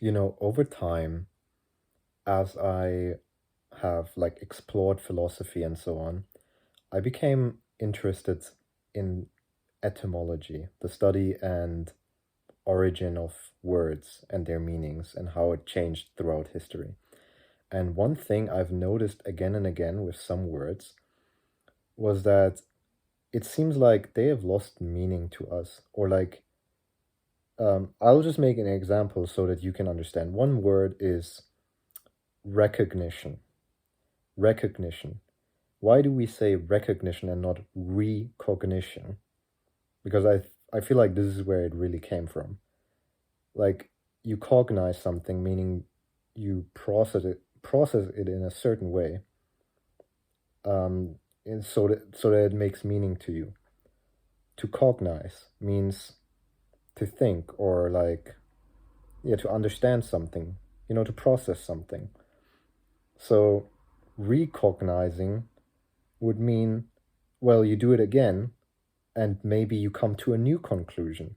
Over time, as I have like explored philosophy and so on, I became interested in etymology, the study and origin of words and their meanings and how it changed throughout history. And one thing I've noticed again and again with some words was that it seems like they have lost meaning to us, or like I'll just make an example so that you can understand. One word is recognition. Recognition. Why do we say recognition and not recognition? Because I feel like this is where it really came from. Like you cognize something, meaning you process it in a certain way, and so that it makes meaning to you. To cognize means to think, or like, yeah, to understand something, to process something. So recognizing would mean, well, you do it again and maybe you come to a new conclusion.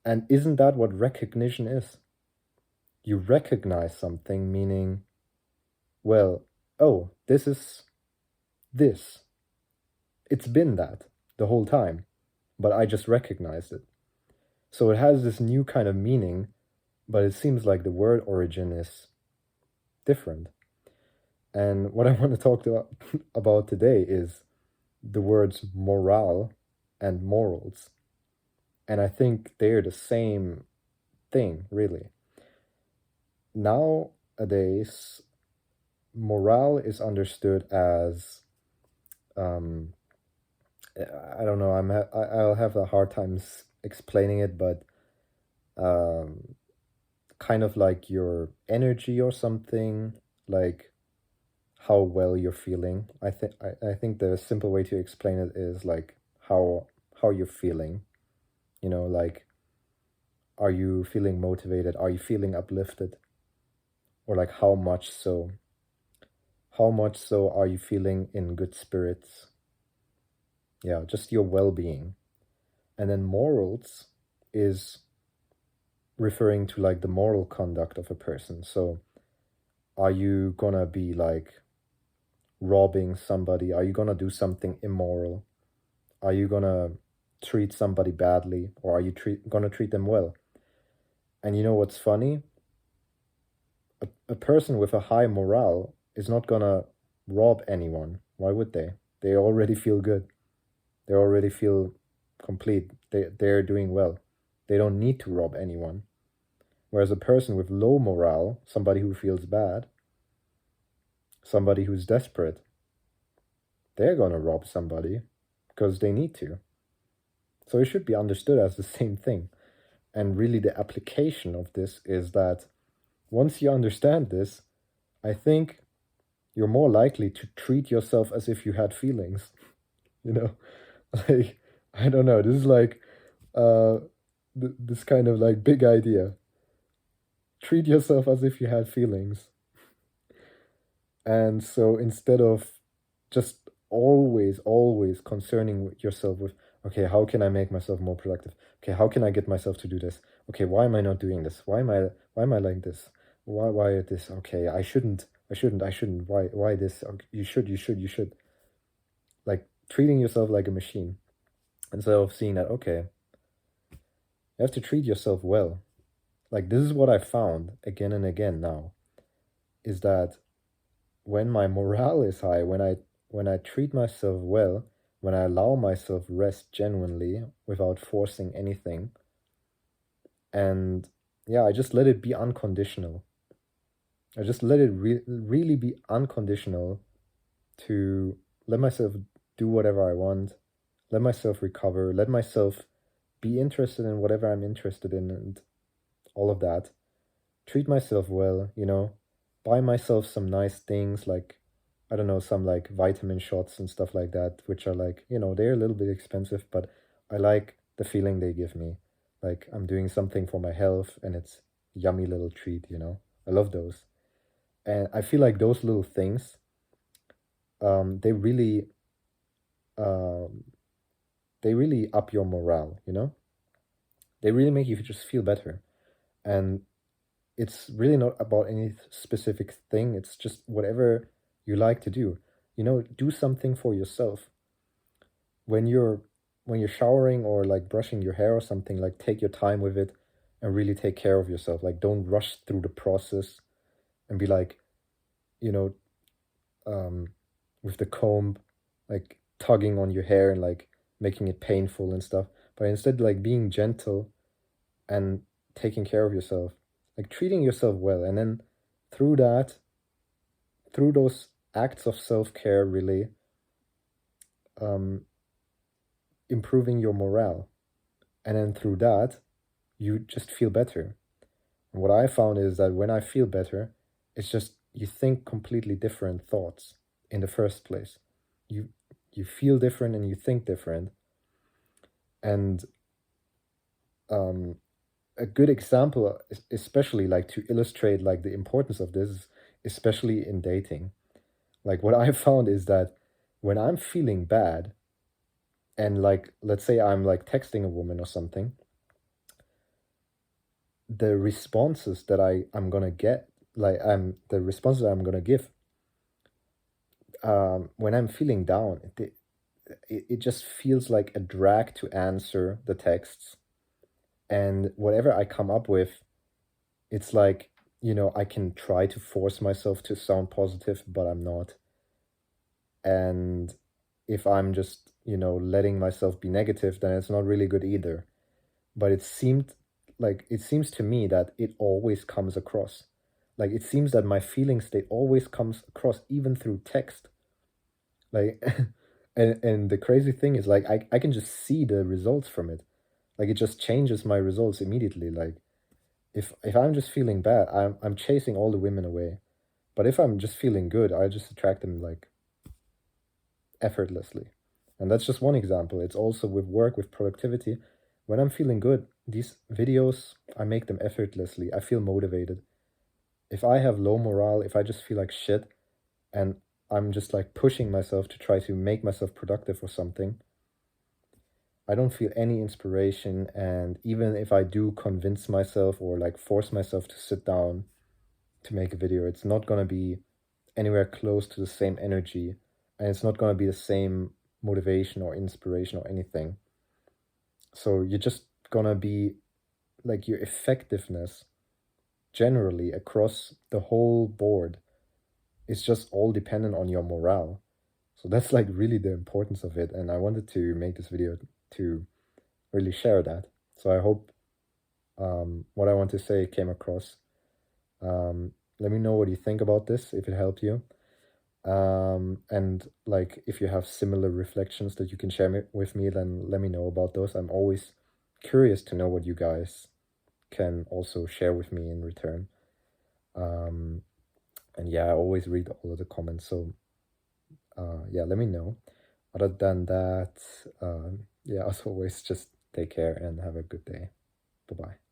And isn't that what recognition is? You recognize something, meaning, well, oh, this is this. It's been that the whole time, but I just recognized it. So it has this new kind of meaning, but it seems like the word origin is different. And what I want to talk about today is the words morale and morals. And I think they're the same thing, really. Nowadays, morale is understood as, um, I don't know, I'll have a hard time explaining it, but um, kind of like your energy or something, like how well you're feeling. I think the simple way to explain it is like how you're feeling. Like, are you feeling motivated? Are you feeling uplifted? Or like how much so? How much so are you feeling in good spirits? Yeah, just your well-being. And then morals is referring to like the moral conduct of a person. So are you gonna be like robbing somebody? Are you gonna do something immoral? Are you gonna treat somebody badly, or are you gonna treat them well? And you know what's funny? A person with a high morale is not gonna rob anyone. Why would they? They already feel good. They already feel complete. They're doing well. They don't need to rob anyone. Whereas a person with low morale, somebody who feels bad, somebody who's desperate, they're gonna rob somebody because they need to. So it should be understood as the same thing. And really, the application of this is that once you understand this, I think you're more likely to treat yourself as if you had feelings. You know, like, I don't know. This is like uh, this kind of like big idea. Treat yourself as if you had feelings. And so instead of just always concerning yourself with, okay, how can I make myself more productive? Okay, how can I get myself to do this? Okay, why am I not doing this? Why am I like this? Why this? Okay, I shouldn't. Why this? Okay, you should. Like treating yourself like a machine instead of seeing that, okay, you have to treat yourself well. Like this is what I found again and again now, is that when my morale is high, when I treat myself well, when I allow myself rest genuinely without forcing anything, and yeah, I just let it be unconditional. I just let it really be unconditional, to let myself do whatever I want, let myself recover, let myself be interested in whatever I'm interested in, and all of that. Treat myself well, buy myself some nice things, like, I don't know, some like vitamin shots and stuff like that, which are like, they're a little bit expensive, but I like the feeling they give me. Like I'm doing something for my health and it's a yummy little treat. I love those. And I feel like those little things, they really, um, they really up your morale. They really make you just feel better. And it's really not about any specific thing. It's just whatever you like to do. You know, do something for yourself. When you're when you're showering or like brushing your hair or something, like take your time with it and really take care of yourself. Like don't rush through the process and be like, you know, um, with the comb, like tugging on your hair and like making it painful and stuff. But instead, like being gentle and taking care of yourself, like treating yourself well. And then through that, through those acts of self care, really um, improving your morale. And then through that, you just feel better. And what I found is that when I feel better, it's just you think completely different thoughts in the first place. You you feel different and you think different. And um, a good example, especially like to illustrate like the importance of this, especially in dating. Like what I found is that when I'm feeling bad, and like let's say I'm like texting a woman or something, the responses that I'm gonna get, like the responses I'm gonna give, when I'm feeling down, it just feels like a drag to answer the texts, and whatever I come up with, it's like, you know, I can try to force myself to sound positive, but I'm not. And if I'm just, you know, letting myself be negative, then it's not really good either. But it seems to me that it always comes across. Like it seems that my feelings, they always comes across even through text. Like and the crazy thing is like I can just see the results from it. Like it just changes my results immediately. Like if I'm just feeling bad, I'm chasing all the women away. But if I'm just feeling good, I just attract them like effortlessly. And that's just one example. It's also with work, with productivity. When I'm feeling good, these videos, I make them effortlessly. I feel motivated. If I have low morale, if I just feel like shit and I'm just like pushing myself to try to make myself productive or something, I don't feel any inspiration. And even if I do convince myself or like force myself to sit down to make a video, it's not gonna be anywhere close to the same energy, and it's not gonna be the same motivation or inspiration or anything. So you're just gonna be like your effectiveness generally across the whole board is just all dependent on your morale. So that's like really the importance of it. And I wanted to make this video to really share that. So I hope what I want to say came across. Let me know what you think about this, if it helped you. And like if you have similar reflections that you can share with me, then let me know about those. I'm always curious to know what you guys can also share with me in return. Um, and yeah, I always read all of the comments. So yeah, let me know. Other than that, yeah, as always, just take care and have a good day. Bye bye.